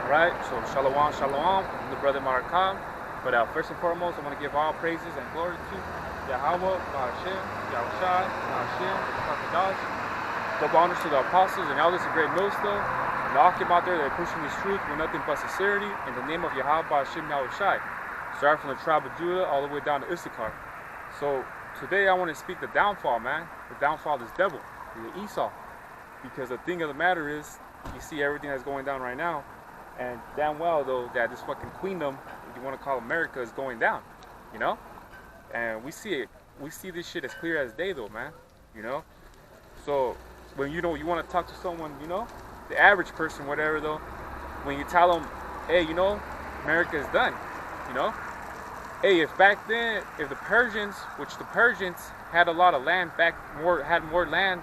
Right? So shalom, shalom, I'm the brother Marakam. But first and foremost, I want to give all praises and glory to Yahweh, Hashem, Yahushai, Hashem, Kakadash. Double honors to the apostles and elders of great millstone. And all came out there that are pushing this truth with nothing but sincerity in the name of Yahweh, Hashem, Yahushai. Starting from the tribe of Judah all the way down to Issachar. So today I want to speak the downfall, man. The downfall of this devil, the Esau. Because the thing of the matter is, you see everything that's going down right now. And damn well, though, that this fucking queendom, you want to call America, is going down, you know? And we see it. We see this shit as clear as day, though, man, you know? So, when, you know, you want to talk to someone, you know, the average person, whatever, though, when you tell them, hey, you know, America is done, you know? Hey, if back then, if the Persians, which the Persians had a lot of land had more land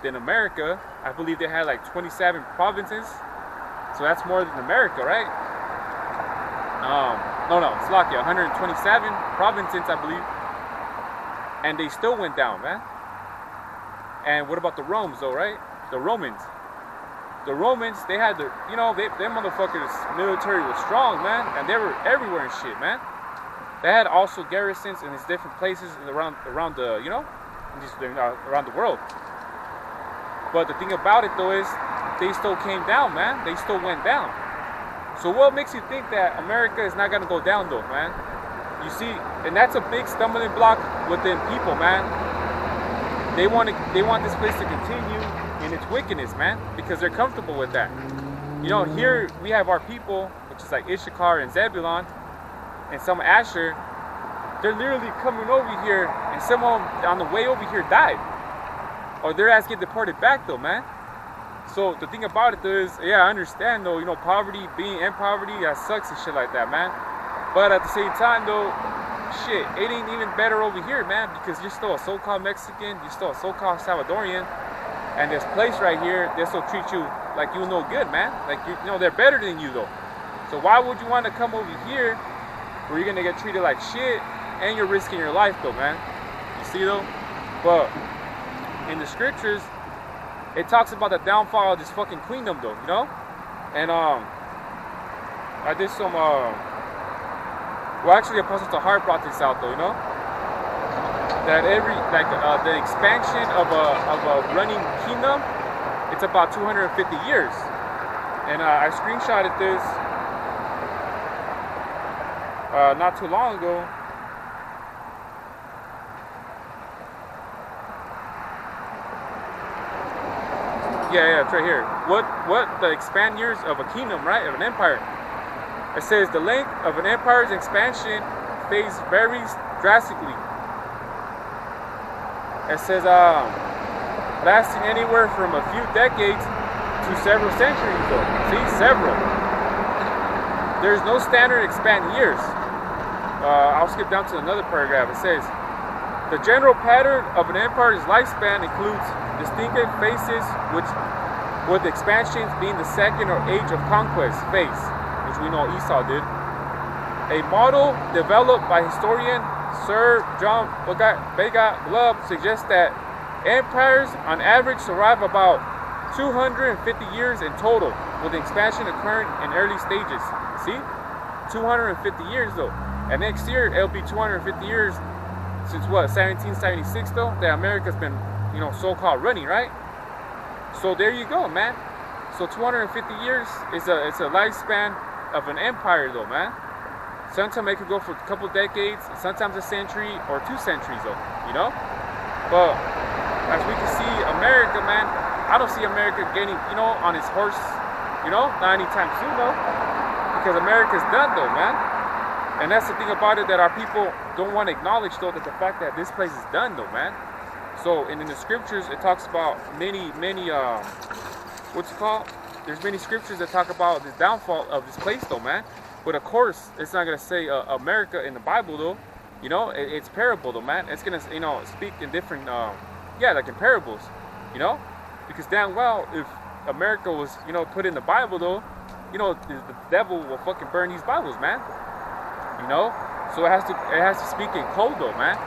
than America, I believe they had like 27 provinces. So that's more than America, right? No, it's lucky. 127 provinces, I believe. And they still went down, man. And what about the Romans, though, right? The Romans. The Romans, they had their, you know, them motherfuckers' military was strong, man. And they were everywhere and shit, man. They had also garrisons in these different places around the, you know, around the world. But the thing about it, though, is they still came down, man. They still went down. So what makes you think that America is not going to go down, though, man? You see, and that's a big stumbling block within people, man. They want this place to continue in its wickedness, man, because they're comfortable with that. You know, here we have our people, which is like Issachar and Zebulon, and some Asher. They're literally coming over here, and some of them on the way over here died. Or their ass get deported back, though, man. So the thing about it though is, yeah, I understand though, you know, poverty, being in poverty, that sucks and shit like that, man. But at the same time though, shit, it ain't even better over here, man, because you're still a so-called Mexican, you're still a so-called Salvadorian, and this place right here, they still treat you like you no good, man. Like, you know, they're better than you though. So why would you want to come over here where you're gonna get treated like shit and you're risking your life though, man? You see though? But in the scriptures, it talks about the downfall of this fucking queendom, though, you know? And, I did some, well, actually, Apostle Tahar brought this out, though, you know? That the expansion of a running kingdom, it's about 250 years. And, I screenshotted this, not too long ago. Yeah, it's right here. What the expand years of a kingdom, right? Of an empire. It says the length of an empire's expansion phase varies drastically. It says lasting anywhere from a few decades to several centuries though. See, several. There's no standard expand years. I'll skip down to another paragraph. It says the general pattern of an empire's lifespan includes distinctive phases, with expansions being the second or age of conquest phase, which we know Esau did. A model developed by historian Sir John Vega Glove suggests that empires on average survive about 250 years in total, with expansion occurring in early stages. See? 250 years though. And next year it'll be 250 years since what, 1776 though, that America's been, you know, so-called running, right? So there you go, man. So 250 years is it's a lifespan of an empire though, man. Sometimes it could go for a couple decades, sometimes a century or 2 centuries though, you know? But as we can see, America, man, I don't see America getting, you know, on its horse, you know, not anytime soon though. Because America's done though, man. And that's the thing about it, that our people don't want to acknowledge though, that the fact that this place is done though, man. So, and in the scriptures, it talks about many, what's it called? There's many scriptures that talk about the downfall of this place though, man. But of course, it's not going to say America in the Bible though. You know, it's parable though, man. It's going to, you know, speak in different, yeah, like in parables, you know. Because damn well, if America was, you know, put in the Bible though, you know, the devil will fucking burn these Bibles, man. You know, so it has to speak in code though, man.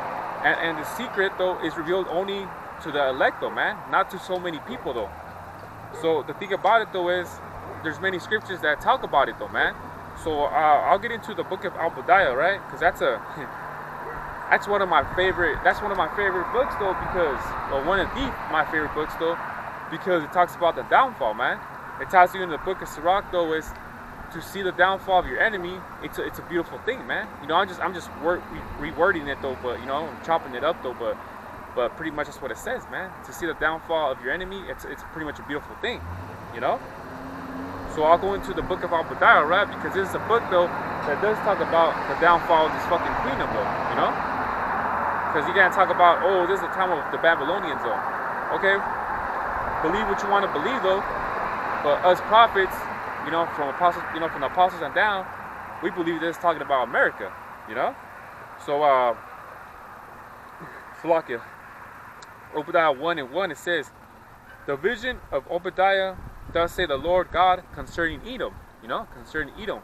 And the secret though is revealed only to the elect though, man, not to so many people though. So the thing about it though is, there's many scriptures that talk about it though, man. So I'll get into the book of Obadiah, right? Because that's one of my favorite books though, because one of my favorite books though, because it talks about the downfall, man. It tells you in the book of Sirach though is to see the downfall of your enemy. It's a beautiful thing, man. You know, I'm just rewording it though, but you know, I'm chopping it up though, but pretty much that's what it says, man. To see the downfall of your enemy, it's pretty much a beautiful thing, you know. So I'll go into the book of Obadiah, right? Because this is a book though that does talk about the downfall of this fucking kingdom though, you know. Because you can't talk about, oh, this is the time of the Babylonians though. Okay, believe what you want to believe though, but us prophets, you know, from apostles, you know, from the apostles and down, we believe this is talking about America, you know. So Salakia, Obadiah 1:1, it says, the vision of Obadiah, thus say the Lord God concerning Edom, you know, concerning Edom.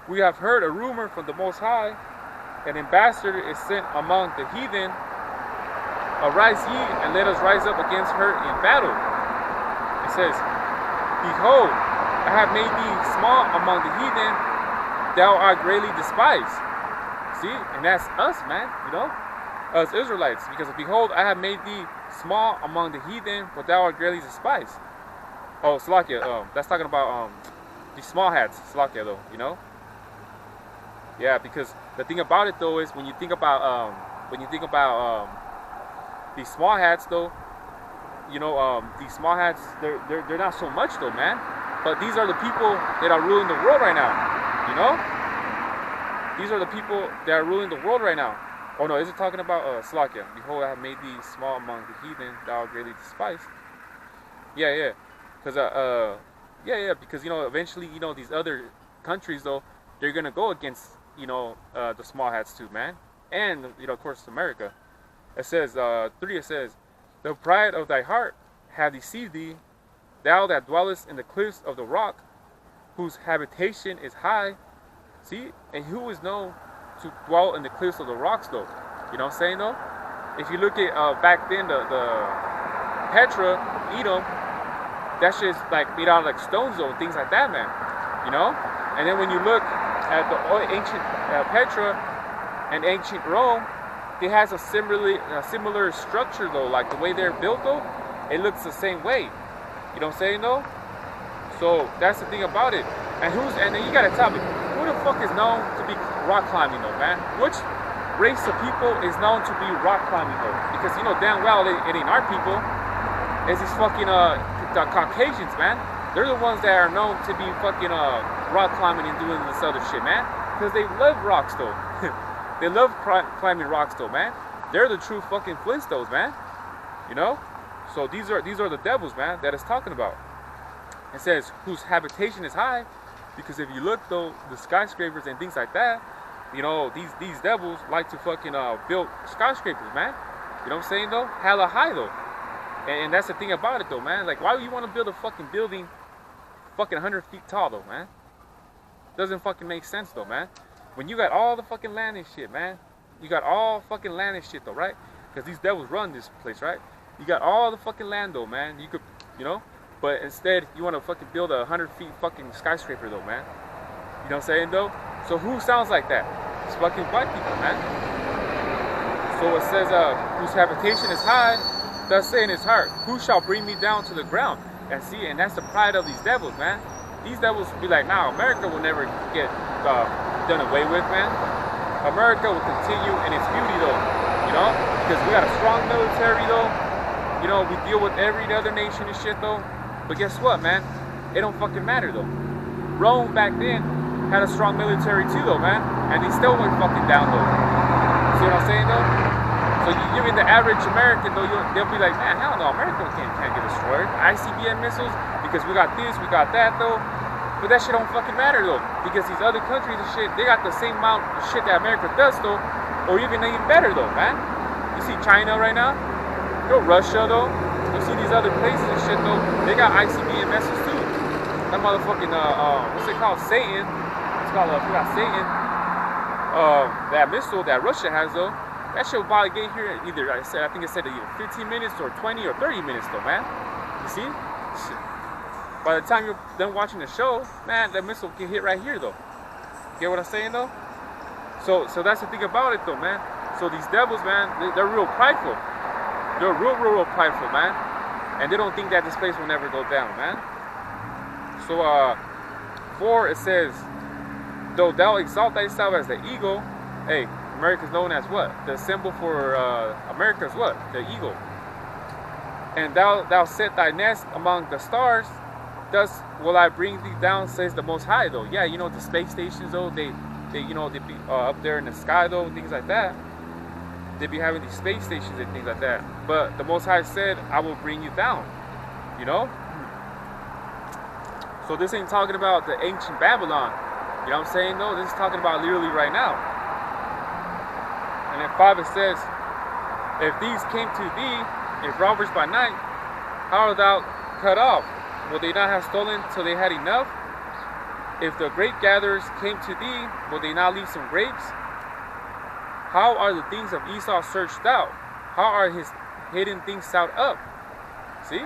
We have heard a rumor from the Most High, an ambassador is sent among the heathen. Arise ye, and let us rise up against her in battle. It says, behold, I have made thee small among the heathen, thou art greatly despised. See, and that's us, man, you know, us Israelites, because behold, I have made thee small among the heathen, but thou art greatly despised. Oh, Salakia, that's talking about these small hats, Salakia though, you know. Yeah, because the thing about it though is when you think about these small hats though, you know, these small hats, they're not so much though, man. But these are the people that are ruling the world right now, you know. These are the people that are ruling the world right now. Oh no, is it talking about Salakia? Behold, I have made thee small among the heathen, thou art greatly despised. Yeah, because because you know, eventually, you know, these other countries though, they're gonna go against, you know, the small hats too, man, and you know, of course, America. It says 3. It says, the pride of thy heart hath deceived thee, thou that dwellest in the cliffs of the rock, whose habitation is high. See, and who is known to dwell in the cliffs of the rocks though? You know what I'm saying though? If you look at back then, the Petra, Edom, that shit's like made out of like stones though, things like that, man. You know? And then when you look at the ancient Petra and ancient Rome, it has a similar structure though, like the way they're built though, it looks the same way. You know what I'm saying though? So that's the thing about it. And then you gotta tell me, who the fuck is known to be rock climbing though, man? Which race of people is known to be rock climbing though? Because you know damn well it ain't our people. It's these fucking the Caucasians, man. They're the ones that are known to be fucking rock climbing and doing this other shit, man. Because they love rocks though. They love climbing rocks though, man. They're the true fucking Flintstones, man. You know? So these are the devils, man, that it's talking about. It says whose habitation is high, because if you look though, the skyscrapers and things like that, you know, these devils like to fucking build skyscrapers, man. You know what I'm saying though? Hella high though. And that's the thing about it though, man. Like, why would you want to build a fucking building fucking 100 feet tall though, man? Doesn't fucking make sense though, man. When you got all the fucking land and shit, man. You got all fucking land and shit though, right? Because these devils run this place, right? You got all the fucking land though, man. You could, you know, but instead you want to fucking build a 100 feet fucking skyscraper though, man. You know what I'm saying though? So who sounds like that? It's fucking white people, man. So it says, whose habitation is high, thus say in his heart, who shall bring me down to the ground? And see, and that's the pride of these devils, man. These devils be like, nah, America will never get done away with, man. America will continue in its beauty though, you know, because we got a strong military though. You know, we deal with every other nation and shit though. But guess what, man? It don't fucking matter though. Rome back then had a strong military too though, man. And they still went fucking down though. See what I'm saying though? So you give it the average American though, they'll be like, man, hell no, America can't get destroyed. ICBM missiles, because we got this, we got that though. But that shit don't fucking matter though. Because these other countries and shit, they got the same amount of shit that America does though. Or even better though, man. You see China right now? Go Russia though. You see these other places and shit though, they got ICBM missiles too. That motherfucking what's it called? Satan. It's called we got Satan. That missile that Russia has though, that shit will probably get here either I think it said either 15 minutes or 20 or 30 minutes though, man. You see? Shit. by the time you're done watching the show, man, that missile can hit right here though. Get what I'm saying though? So that's the thing about it though, man. So these devils, man, they're real prideful. They're real prideful, man. And they don't think that this place will never go down, man. So 4, it says, though thou exalt thyself as the eagle, hey, America's known as what? The symbol for America is what? The eagle. And thou set thy nest among the stars, thus will I bring thee down, says the Most High, though. Yeah, you know, the space stations, though, they you know, they be up there in the sky, though, and things like that. They be having these space stations and things like that. But the Most High said, I will bring you down, you know? So this ain't talking about the ancient Babylon, you know what I'm saying, though? This is talking about literally right now. And in 5 it says, if these came to thee, if robbers by night, how art thou cut off? Will they not have stolen till they had enough? If the grape gatherers came to thee, will they not leave some grapes? How are the things of Esau searched out? How are his hidden things sought up? See?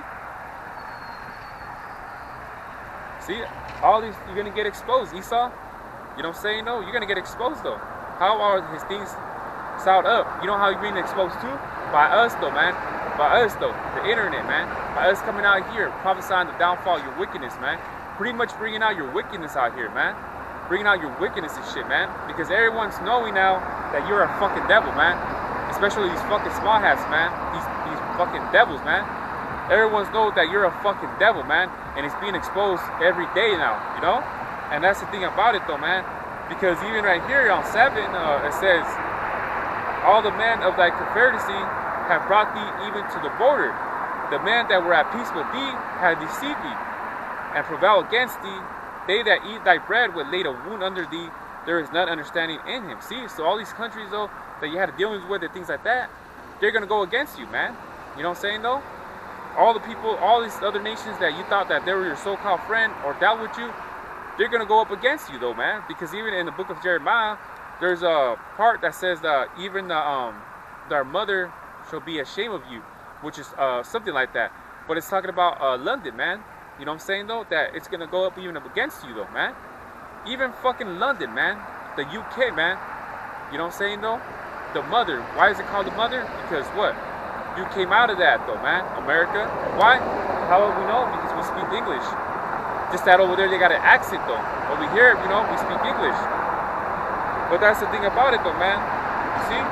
See? All these, you're going to get exposed, Esau. You know what I'm saying? No, you're going to get exposed, though. How are his things sought up? You know how you're being exposed to? By us, though, man. By us, though. The internet, man. By us coming out here, prophesying the downfall of your wickedness, man. Pretty much bringing out your wickedness out here, man. Bringing out your wickedness and shit, man. Because everyone's knowing now that you're a fucking devil, man. Especially these fucking small hats, man. These fucking devils, man. Everyone's know that you're a fucking devil, man. And it's being exposed every day now, you know? And that's the thing about it, though, man. Because even right here on 7, it says, all the men of thy confederacy have brought thee even to the border. The men that were at peace with thee have deceived thee, and prevail against thee. They that eat thy bread will lay a wound under thee. There is none understanding in him. See, so all these countries, though, that you had dealings with and things like that, they're going to go against you, man. You know what I'm saying, though? All the people, all these other nations that you thought that they were your so-called friend or dealt with you, they're going to go up against you, though, man. Because even in the book of Jeremiah, there's a part that says that even their mother shall be ashamed of you, which is something like that. But it's talking about London, man. You know what I'm saying, though? That it's going to go up even up against you, though, man. Even fucking London, man. The UK, man. You know what I'm saying, though? The mother. Why is it called the mother? Because what? You came out of that, though, man. America. Why? How do we know? Because we speak English. Just that over there, they got an accent, though. Over here, you know, we speak English. But that's the thing about it, though, man. You see?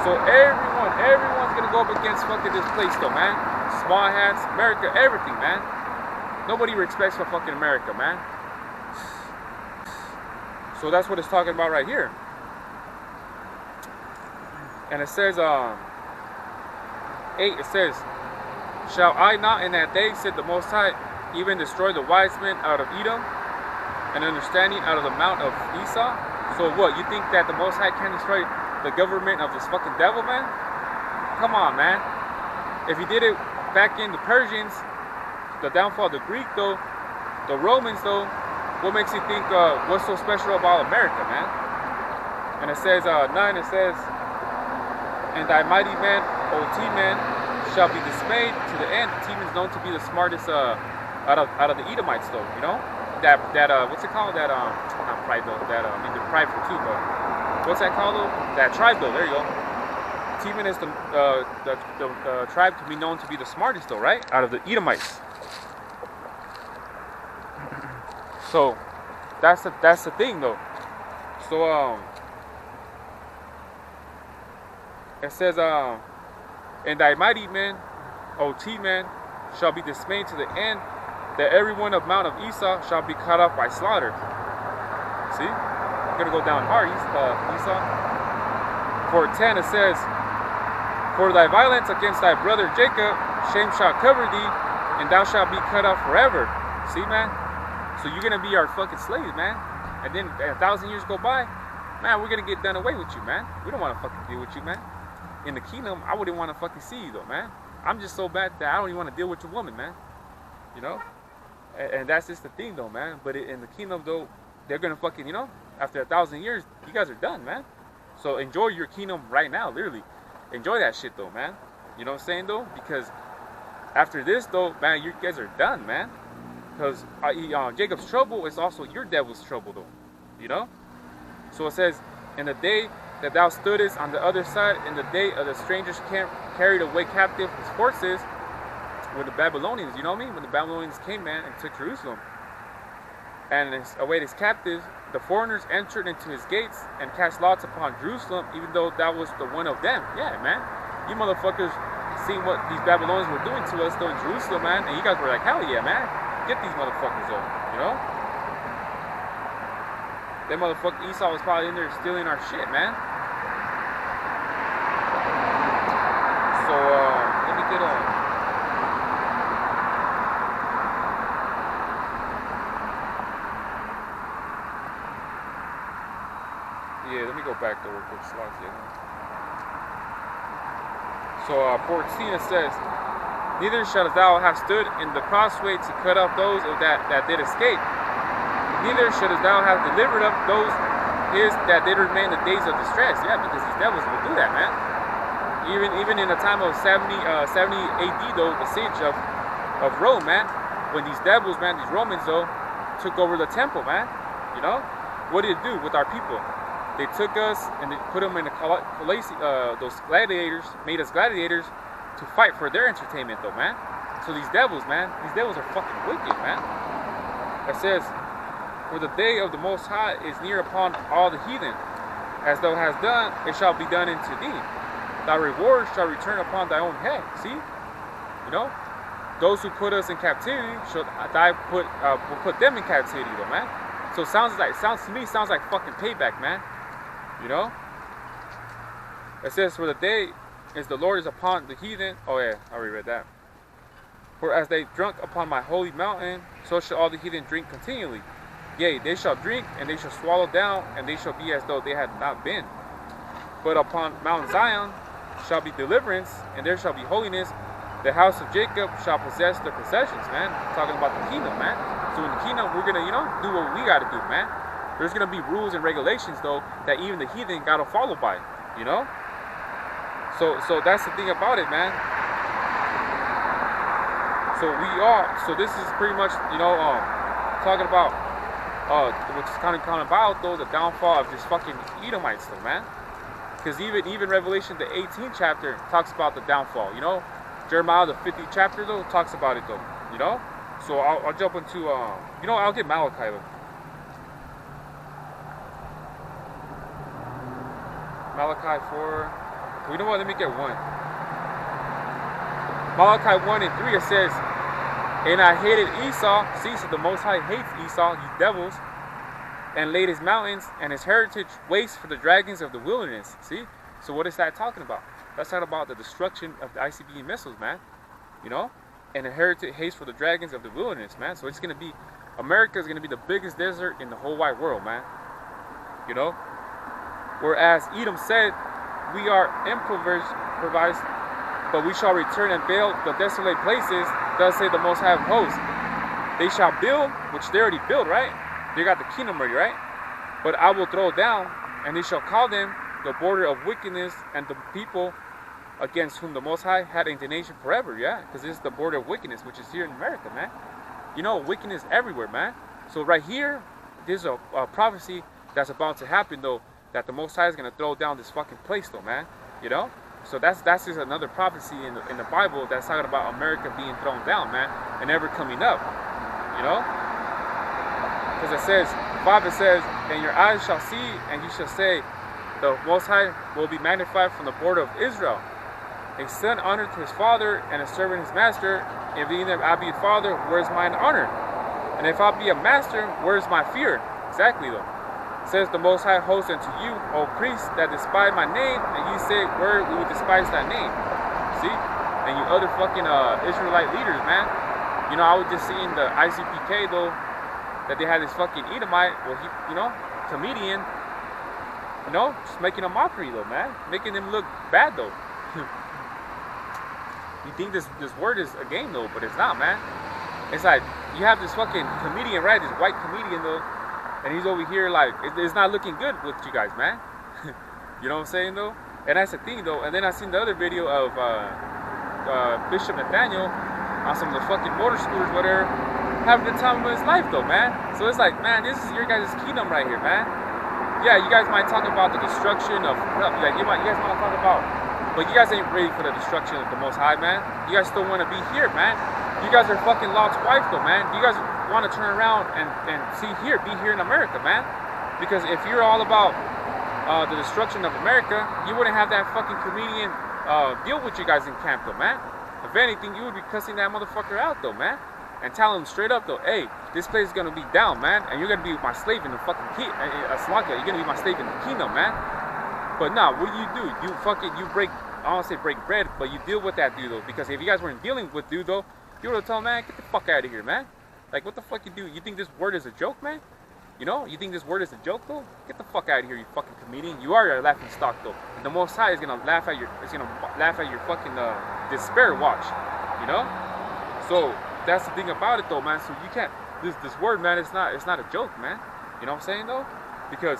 So everyone's going to go up against fucking this place, though, man. Small hats, America, everything, man. Nobody respects for fucking America, man. So that's what it's talking about right here. And it says, 8, it says, shall I not in that day, said the Most High, even destroy the wise men out of Edom, and understanding out of the mount of Esau? So what, you think that the Most High can't destroy the government of this fucking devil, man? Come on, man. If he did it back in the Persians, the downfall of the Greek, though, the Romans, though, what makes you think what's so special about America, man? And it says, 9, it says, and thy mighty men, O T-men, shall be dismayed to the end. T-men is known to be the smartest out of the Edomites, though, you know? That what's it called? That, not pride, though, that, I mean, they're prideful too, but what's that called, though? That tribe, though, there you go. T-men is the tribe to be known to be the smartest, though, right? Out of the Edomites. So that's the thing, though. So it says, and thy mighty men, O T-men, shall be dismayed to the end, that every one of Mount of Esau shall be cut off by slaughter. See, you're gonna go down hard, Esau. For 10, it says, for thy violence against thy brother Jacob, shame shall cover thee, and thou shalt be cut off forever. See, man. So you're going to be our fucking slaves, man. And then 1,000 years go by, man, we're going to get done away with you, man. We don't want to fucking deal with you, man. In the kingdom, I wouldn't want to fucking see you, though, man. I'm just so bad that I don't even want to deal with your woman, man. You know? And that's just the thing, though, man. But in the kingdom, though, they're going to fucking, you know, after 1,000 years, you guys are done, man. So enjoy your kingdom right now, literally. Enjoy that shit, though, man. You know what I'm saying, though? Because after this, though, man, you guys are done, man. Because Jacob's trouble is also your devil's trouble, though. You know? So it says, in the day that thou stoodest on the other side, in the day of the strangers camp, carried away captive his forces, with the Babylonians, you know what I mean? When the Babylonians came, man, and took Jerusalem, and awaited his captives, the foreigners entered into his gates and cast lots upon Jerusalem, even though that was the one of them. Yeah, man. You motherfuckers seen what these Babylonians were doing to us, though, in Jerusalem, man, and you guys were like, hell yeah, man. Get these motherfuckers, though, you know? That motherfucker Esau was probably in there stealing our shit, man. So, let me get on. Yeah, let me go back to real quick. So 14 it says, neither shalt thou have stood in the crossway to cut off those that did escape. Neither shouldst thou have delivered up those that did remain the days of distress. Yeah, because these devils will do that, man. Even in the time of 70 AD, though, the siege of Rome, man, when these devils, man, these Romans, though, took over the temple, man, you know, what did it do with our people? They took us and they put them in those gladiators, made us gladiators to fight for their entertainment, though, man. So these devils, man, these devils are fucking wicked, man. It says, for the day of the Most High is near upon all the heathen. As thou hast done, it shall be done unto thee. Thy reward shall return upon thy own head. See? You know? Those who put us in captivity, will put them in captivity, though, man. So to me, sounds like fucking payback, man. You know? It says, for the day is the Lord is upon the heathen. Oh yeah, I already read that. For as they drunk upon my holy mountain, so shall all the heathen drink continually. Yea, they shall drink, and they shall swallow down, and they shall be as though they had not been. But upon Mount Zion shall be deliverance, and there shall be holiness. The house of Jacob shall possess their possessions, man. Talking about the kingdom, man. So in the kingdom, we're gonna, do what we gotta do, man. There's gonna be rules and regulations, though, that even the heathen gotta follow by, you know. So that's the thing about it, man. So this is pretty much, talking about, which is kind of about, though, the downfall of this fucking Edomites, though, man. Because even Revelation, the 18th chapter, talks about the downfall, you know. Jeremiah, the 50th chapter, though, talks about it, though, you know. So I'll jump into, I'll get Malachi, though. Malachi 4. You know what? Let me get 1. Malachi 1 and 3, it says, and I hated Esau. See, so the Most High hates Esau, you devils, and laid his mountains and his heritage waste for the dragons of the wilderness. See? So what is that talking about? That's talking about the destruction of the ICBM missiles, man. You know? And the heritage haste for the dragons of the wilderness, man. So it's going to be, America is going to be the biggest desert in the whole wide world, man. You know? Whereas Edom said, we are improvised, but we shall return and build the desolate places, thus say the Most High of hosts. They shall build, which they already built, right? They got the kingdom already, right? But I will throw down, and they shall call them the border of wickedness, and the people against whom the Most High had indignation forever, yeah? Because this is the border of wickedness, which is here in America, man. You know, wickedness everywhere, man. So right here, there's a prophecy that's about to happen, though, that the Most High is going to throw down this fucking place, though, man. You know? So that's just another prophecy in the Bible that's talking about America being thrown down, man, and never coming up. You know? Because it says, 5, it says, and your eyes shall see, and you shall say, the Most High will be magnified from the border of Israel. A son honored his father, and a servant his master. If either I be a father, where is mine honor? And if I be a master, where is my fear? Exactly, though. Says the Most High host unto you, O priests that despise my name, and ye say, where we would despise thy name. See? And you other fucking Israelite leaders, man. You know, I was just seeing the ICPK, though, that they had this fucking Edomite, well, he, comedian, just making a mockery, though, man. Making them look bad, though. You think this word is a game, though, but it's not, man. It's like, you have this fucking comedian, right? This white comedian, though, and he's over here like, it's not looking good with you guys, man. You know what I'm saying, though? And that's the thing, though. And then I seen the other video of Bishop Nathaniel on some of the fucking motor scooters, whatever. having the time of his life though, man. So it's like, man, this is your guys' kingdom right here, man. Yeah, you guys might talk about the destruction of, like you guys want to talk about, but you guys ain't ready for the destruction of the Most High, man. You guys still want to be here, man. You guys are fucking Lot's wife though, man. You guys want to turn around and be here in America, man. Because if you're all about the destruction of America, you wouldn't have that fucking comedian deal with you guys in camp though, man. If anything, you would be cussing that motherfucker out though, man. And telling him straight up though, hey, this place is gonna be down, man, and you're gonna be my slave in the fucking you're gonna be my slave in the kingdom, man. But nah, what do? You break, I don't say break bread, but you deal with that dude though. Because if you guys weren't dealing with dude though, you would have told him, man, get the fuck out of here, man. Like, what the fuck you do? You think this word is a joke, man? You know, you think this word is a joke though? Get the fuck out of here, you fucking comedian. You are a laughing stock though. And the Most High is gonna laugh at your fucking despair. Watch, you know. So that's the thing about it though, man. So you can't, this word, man, it's not a joke, man. You know what I'm saying though? Because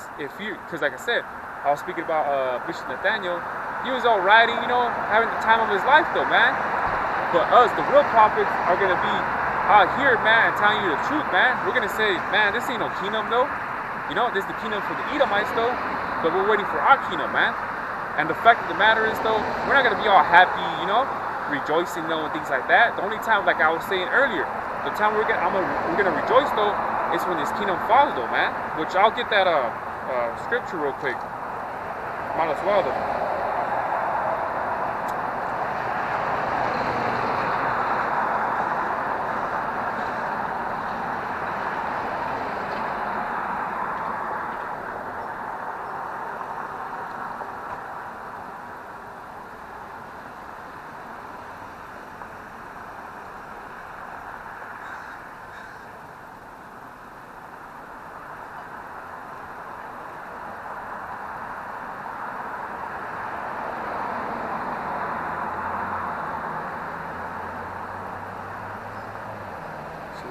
like I said, I was speaking about Bishop Nathaniel. He was all riding, you know, having the time of his life though, man. But us, the real prophets, are gonna be out here, man, and telling you the truth, man. We're gonna say, man, this ain't no kingdom though. You know, this is the kingdom for the Edomites though. But we're waiting for our kingdom, man. And the fact of the matter is though, we're not gonna be all happy, you know, rejoicing though and things like that. The only time, like I was saying earlier, the time we're gonna rejoice though is when this kingdom falls though, man. Which I'll get that scripture real quick. Might as well though.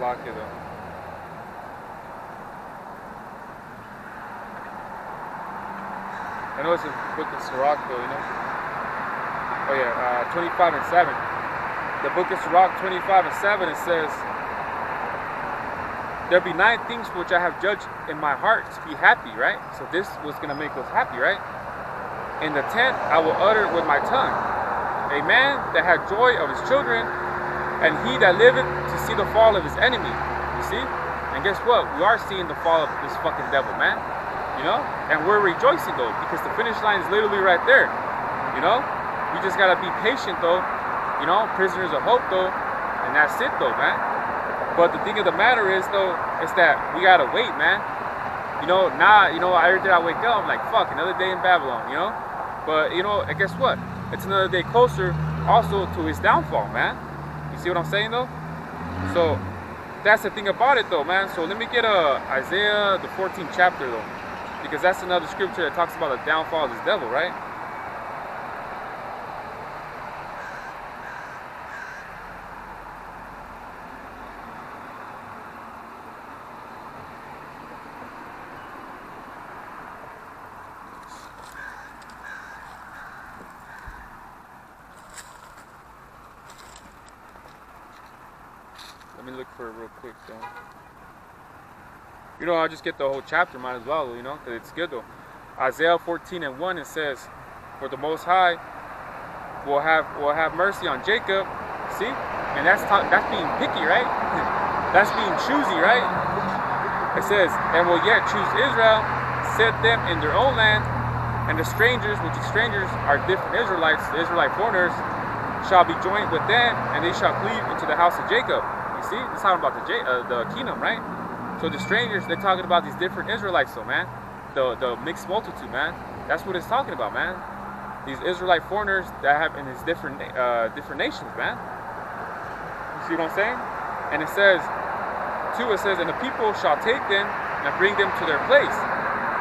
Lock it up. I know it's a book of Sirach though, you know. Oh yeah, 25 and 7. The book of Sirach 25 and 7, it says, there be 9 things which I have judged in my heart to be happy, right? So this was gonna make us happy, right? In the 10th I will utter with my tongue. A man that had joy of his children, and he that liveth to see the fall of his enemy. You see? And guess what? We are seeing the fall of this fucking devil, man. You know? And we're rejoicing though, because the finish line is literally right there. You know? We just gotta be patient though. You know, prisoners of hope though. And that's it though, man. But the thing of the matter is though, is that we gotta wait, man. You know, every day I wake up, I'm like, fuck, another day in Babylon, you know? But you know, and guess what? It's another day closer also to his downfall, man. See what I'm saying though? So that's the thing about it though, man. So let me get Isaiah the 14th chapter though, because that's another scripture that talks about the downfall of this devil, right? Let me look for it real quick though. You know, I'll just get the whole chapter, might as well, you know, because it's good though. Isaiah 14 and 1, it says, for the Most High will have mercy on Jacob. See? And that's being picky, right? That's being choosy, right? It says, and will yet choose Israel, set them in their own land, and the strangers, which the strangers are different Israelites, the Israelite foreigners, shall be joined with them, and they shall cleave into the house of Jacob. You see, it's talking about the kingdom, right? So the strangers, they're talking about these different Israelites, though, man. The mixed multitude, man. That's what it's talking about, man. These Israelite foreigners that have in these different nations, man. You see what I'm saying? And it says, it says, and the people shall take them and bring them to their place,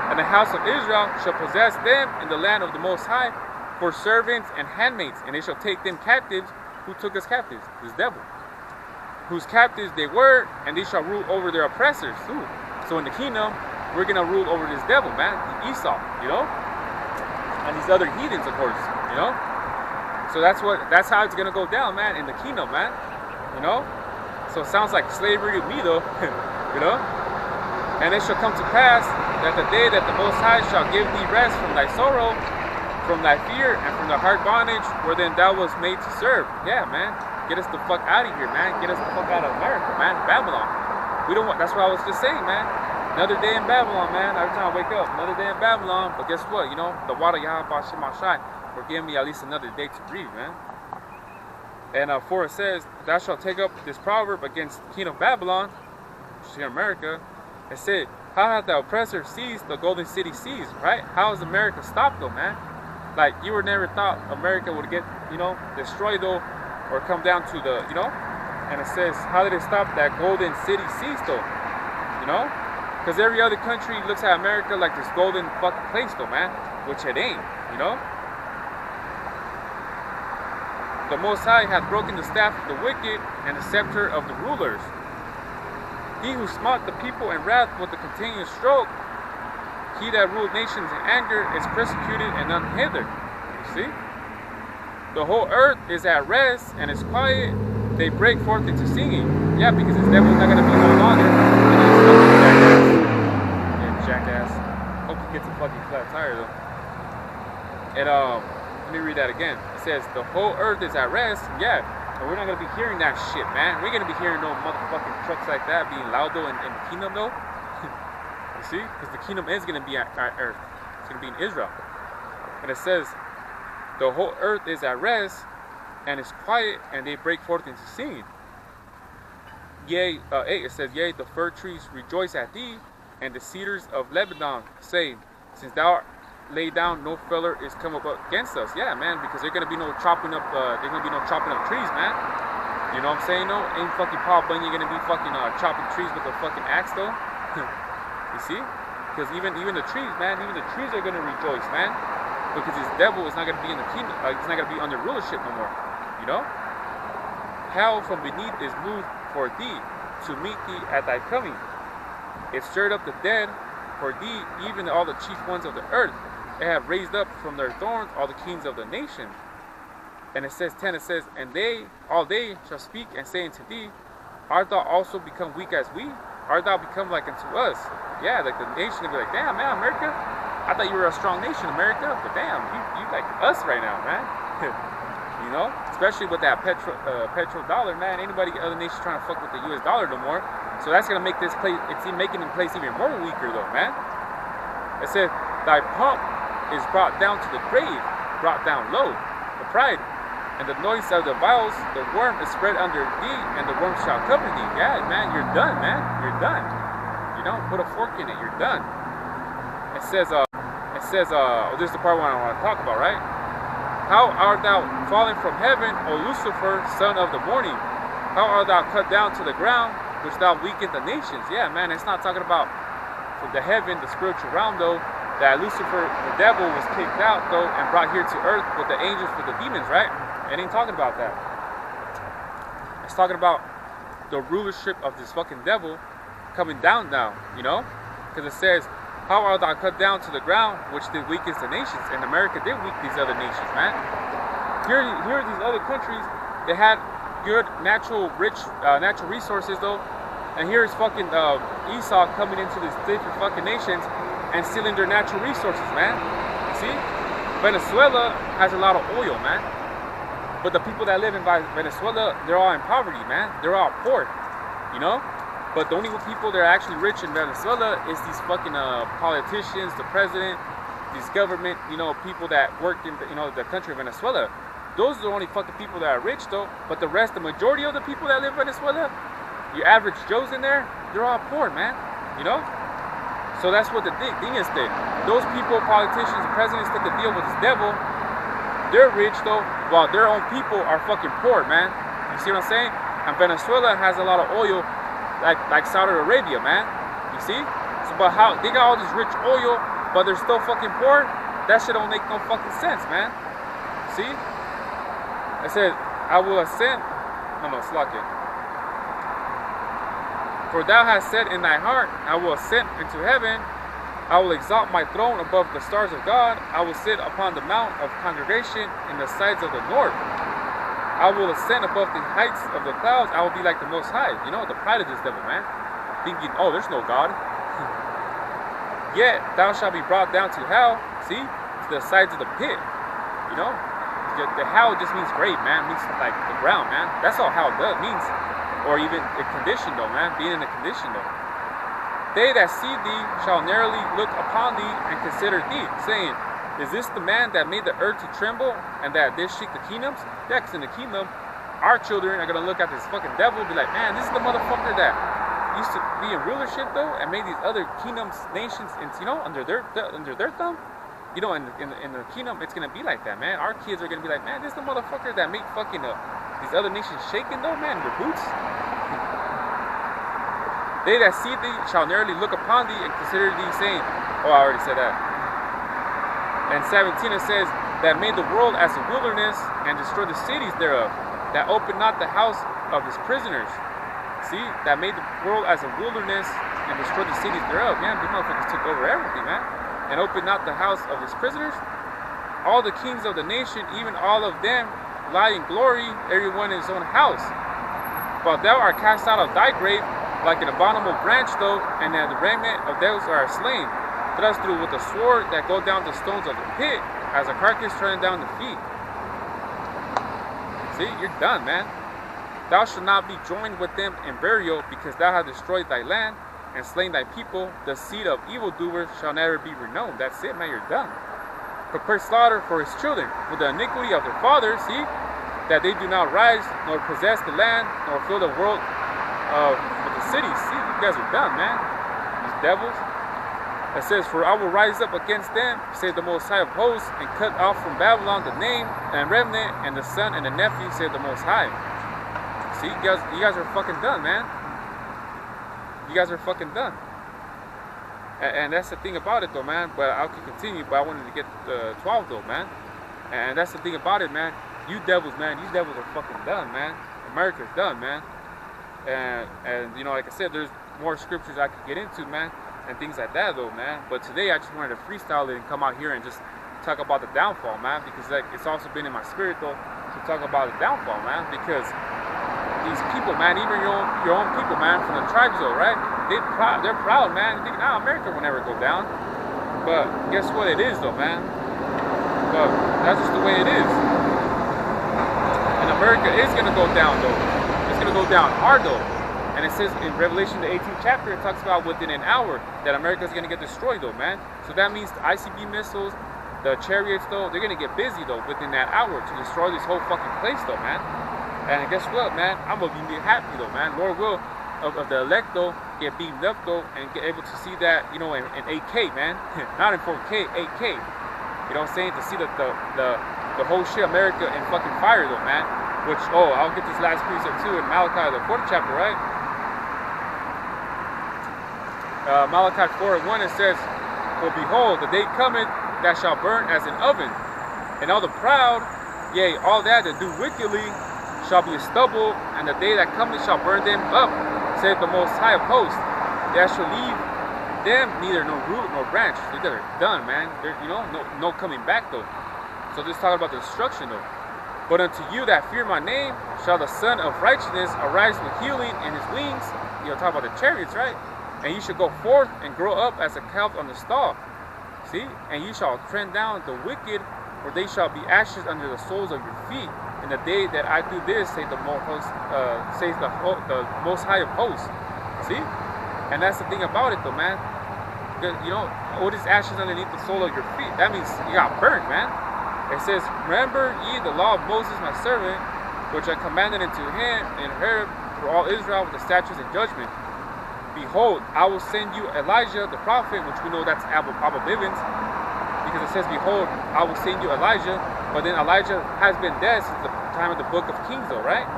and the house of Israel shall possess them in the land of the Most High for servants and handmaids, and they shall take them captives. Who took us captives? This devil. Whose captives they were, and they shall rule over their oppressors. Ooh. So in the kingdom, we're gonna rule over this devil, man, the Esau, you know, and these other heathens, of course, you know. So that's how it's gonna go down, man, in the kingdom, man, you know. So it sounds like slavery to me though, you know? And it shall come to pass that the day that the Most High shall give thee rest from thy sorrow, from thy fear, and from the hard bondage wherein thou was made to serve. Yeah, man. Get us the fuck out of here, man. Get us the fuck out of America, man. Babylon. We don't want, that's what I was just saying, man. Another day in Babylon, man. Every time I wake up, another day in Babylon. But guess what? You know, the water Yahweh Shemashai will give me at least another day to breathe, man. And for it says, thou shalt take up this proverb against the king of Babylon, which is here in America. It said, how hath the oppressor seized the golden city seized, right? How is America stopped though, man? Like, you would never thought America would get, you know, destroyed though, or come down to the, you know? And it says, how did it stop that golden city seized though? You know? Because every other country looks at America like this golden fucking place though, man. Which it ain't, you know? The Most High hath broken the staff of the wicked and the scepter of the rulers. He who smote the people in wrath with a continuous stroke, he that ruled nations in anger is persecuted and none hither. You see? The whole earth is at rest and is quiet. They break forth into singing. Yeah, because this devil's not going to be no longer. Yeah, jackass. Hope he gets a fucking flat tire though. And let me read that again. It says, the whole earth is at rest. Yeah. And we're not going to be hearing that shit, man. We're going to be hearing no motherfucking trucks like that being loud though in the kingdom though. You see? Because the kingdom is going to be at earth. It's going to be in Israel. And it says, the whole earth is at rest and is quiet, and they break forth into singing. Yea, 8, it says, yea, the fir trees rejoice at thee, and the cedars of Lebanon say, since thou lay down, no feller is come up against us. Yeah, man, because there's gonna be no chopping up. There's gonna be no chopping up trees, man. You know what I'm saying? No, ain't fucking Paul Bunyan gonna be fucking chopping trees with a fucking axe, though. You see? Because even the trees, man, even the trees are gonna rejoice, man. Because this devil is not gonna be in the kingdom. He's not gonna be under rulership no more. You know? Hell from beneath is moved for thee to meet thee at thy coming. It stirred up the dead for thee, even all the chief ones of the earth. They have raised up from their thorns all the kings of the nation. And it says 10, it says, and they, all they shall speak and say unto thee, art thou also become weak as we? Art thou become like unto us? Yeah, like the nation will be like, damn, man, America, I thought you were a strong nation, America, but damn, you like us right now, man. You know, especially with that petro dollar, man. Anybody, other nations trying to fuck with the US dollar no more. So that's gonna make this place, it's making the place even more weaker though, man. It says, thy pomp is brought down to the grave, brought down low, the pride, and the noise of the vials, the worm is spread under thee, and the worm shall cover thee. Yeah, man, you're done, man. You're done. You don't put a fork in it, you're done. It says, this is the part one I want to talk about, right? How art thou fallen from heaven, O Lucifer, son of the morning? How art thou cut down to the ground, which thou weakened the nations? Yeah, man, it's not talking about from the heaven, the spiritual realm, though, that Lucifer, the devil, was kicked out, though, and brought here to earth with the angels, with the demons, right? It ain't talking about that. It's talking about the rulership of this fucking devil coming down now, you know? Because it says, how art thou cut down to the ground, which did weaken the nations? And America did weaken these other nations, man. Here are these other countries, they had good natural resources, though. And here's fucking Esau coming into these different fucking nations and stealing their natural resources, man. You see? Venezuela has a lot of oil, man. But the people that live in Venezuela, they're all in poverty, man. They're all poor, you know? But the only people that are actually rich in Venezuela is these fucking politicians, the president, these government, you know, people that work in, the country of Venezuela. Those are the only fucking people that are rich, though. But the rest, the majority of the people that live in Venezuela, your average Joes in there, they're all poor, man. You know? So that's what the thing is that those people, politicians, and presidents took the deal with this devil. They're rich though, while their own people are fucking poor, man. You see what I'm saying? And Venezuela has a lot of oil, like Saudi Arabia, man. You see? So, but how they got all this rich oil, but they're still fucking poor? That shit don't make no fucking sense, man. See? I said, I will ascend. No, slack it. For thou hast said in thy heart, I will ascend into heaven. I will exalt my throne above the stars of God. I will sit upon the mount of congregation in the sides of the north. I will ascend above the heights of the clouds. I will be like the Most High. You know, the pride of this devil, man. Thinking, oh, there's no God. Yet thou shalt be brought down to hell. See? To the sides of the pit. You know? The hell just means grave, man. It means like the ground, man. That's all hell does means. Or even a condition, though, man. Being in a condition, though. They that see thee shall narrowly look upon thee and consider thee, saying, is this the man that made the earth to tremble and that did shake the kingdoms? Yeah, because in the kingdom, our children are going to look at this fucking devil and be like, man, this is the motherfucker that used to be in rulership, though, and made these other kingdoms, nations, and, you know, under their thumb. You know, in the kingdom, it's going to be like that, man. Our kids are going to be like, man, this is the motherfucker that made fucking these other nations shaking, though, man, their boots. They that see thee shall narrowly look upon thee and consider thee, saying, oh, I already said that. And 17 it says, that made the world as a wilderness and destroyed the cities thereof, that opened not the house of his prisoners. See, that made the world as a wilderness and destroyed the cities thereof. Man, these motherfuckers took over everything, man. And opened not the house of his prisoners. All the kings of the nation, even all of them, lie in glory, everyone in his own house. But thou art cast out of thy grave, like an abominable branch, though, and the remnant of those are slain. Thrust through with a sword that go down the stones of the pit, as a carcass turning down the feet. See, you're done, man. Thou shalt not be joined with them in burial, because thou hast destroyed thy land and slain thy people. The seed of evildoers shall never be renowned. That's it, man, you're done. Prepare slaughter for his children, with the iniquity of their fathers, see, that they do not rise, nor possess the land, nor fill the world with the cities. See, you guys are done, man. These devils. It says, for I will rise up against them, saith the Most High of hosts, and cut off from Babylon the name and remnant and the son and the nephew, saith the Most High. See, you guys are fucking done, man. You guys are fucking done. And that's the thing about it, though, man. But I could continue, but I wanted to get 12, though, man. And that's the thing about it, man. You devils, man. These devils are fucking done, man. America's done, man. And you know, like I said, there's more scriptures I could get into, man. And things like that, though, man. But today I just wanted to freestyle it and come out here and just talk about the downfall, man, because like it's also been in my spirit, though, to talk about the downfall, man, because these people, man, even your own people, man, from the tribes, though, right? They're proud, man. They think, nah, America will never go down. But guess what? It is, though, man. But that's just the way it is. And America is gonna go down, though. It's gonna go down hard, though. And it says in Revelation, the 18th chapter, it talks about within an hour that America is going to get destroyed, though, man. So that means the ICB missiles, the chariots, though, they're going to get busy, though, within that hour to destroy this whole fucking place, though, man. And guess what, man? I'm going to be happy, though, man. Lord will, of the elect, though, get beamed up, though, and get able to see that, you know, in 8K, man. Not in 4K, 8K. You know what I'm saying? To see the whole shit America in fucking fire, though, man. Which, oh, I'll get this last precept, too, in Malachi, the 4th chapter, right? Malachi 4:1, it says, for behold, the day cometh that shall burn as an oven, and all the proud, yea, all that do wickedly, shall be stubble, and the day that cometh shall burn them up, saith the Most High of hosts. There shall leave them neither no root nor branch. They're done, man. They're, you know, no coming back, though. So this talking about the destruction, though. But unto you that fear my name shall the Son of Righteousness arise with healing in his wings. You know, talk about the chariots, right? And you shall go forth and grow up as a calf on the stalk. See? And you shall tread down the wicked, for they shall be ashes under the soles of your feet. In the day that I do this, says the Most High of hosts. See? And that's the thing about it, though, man. You know, what is ashes underneath the sole of your feet? That means you got burnt, man. It says, remember ye the law of Moses, my servant, which I commanded unto him and her for all Israel with the statutes and judgment. Behold, I will send you Elijah the prophet, which we know that's Abba Bivens, because it says, behold, I will send you Elijah, but then Elijah has been dead since the time of the book of Kings, though, right?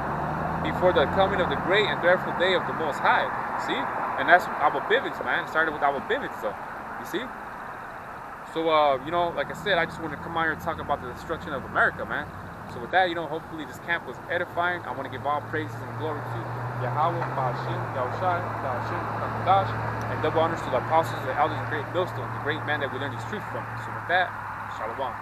Before the coming of the great and dreadful day of the Most High. See? And that's Abba Bivens, man. It started with Abba Bivens, though. You see? So, you know, like I said, I just want to come out here and talk about the destruction of America, man. So with that, you know, hopefully this camp was edifying. I want to give all praises and glory to Yahweh, Ba'ashim, Yahushai, Ba'ashim, Ba'adash, and double honors to the apostles, the elders, and great millstones, the great man that we learned these truths from. So with that, Shalom.